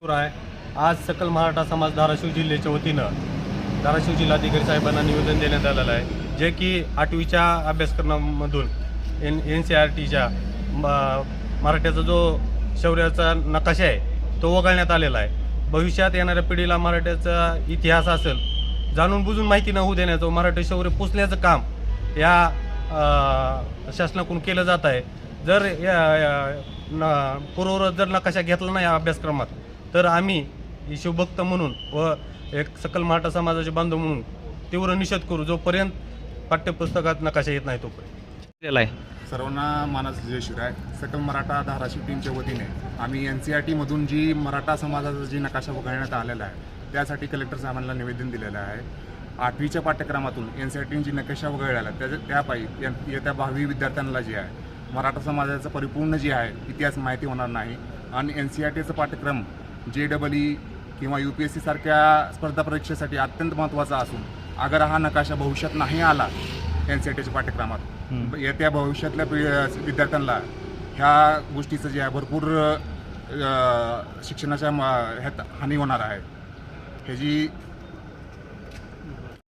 आहे. आज सकल मराठा समाज धाराशिव जिल्ह्याच्या वतीनं धाराशिव जिल्हाधिकारी साहेबांना निवेदन देण्यात आलेलं आहे, जे की 8वीच्या अभ्यासक्रमामधून NCERTच्या मराठ्याचा जो शौर्याचा नकाशा आहे तो वगळण्यात आलेला आहे. भविष्यात येणाऱ्या पिढीला मराठ्याचा इतिहास असेल जाणून बुजून माहिती न होऊ देण्याचं, मराठी शौर्य पुसण्याचं काम या शासनाकडून केलं जात आहे. जर पूर्ववत जर नकाशा घेतला नाही या अभ्यासक्रमात तर आम्ही शिवभक्त म्हणून व एक सकल मराठा समाजाचे बांधव म्हणून तीव्र निषेध करू, जोपर्यंत पाठ्यपुस्तकात नकाशा येत नाही तोपर्यंत. सर्वांना मानस जय शिवराय. सकल मराठा धाराशिव टीमच्या वतीने आम्ही NCERT-मधून जी मराठा समाजाचा जी नकाशा वगळण्यात आलेला आहे त्यासाठी कलेक्टर साहेबांना निवेदन दिलेलं आहे. 8वीच्या पाठ्यक्रमातून NCERT जी नकाशा वगळलेला त्यापायी येत्या 12वी विद्यार्थ्यांना जे आहे मराठा समाजाचं परिपूर्ण जे आहे इतिहास माहिती होणार नाही आणि NCERTचं पाठ्यक्रम JEE किंवा UPSC सारख्या स्पर्धा परीक्षेसाठी अत्यंत महत्त्वाचा असून अगर हा नकाशा भविष्यात नाही आला NCERTच्या पाठ्यक्रमात येत्या भविष्यातल्या विद्यार्थ्यांना ह्या गोष्टीचं जे आहे भरपूर शिक्षणाच्या ह्यात हानी होणार आहे. ह्याची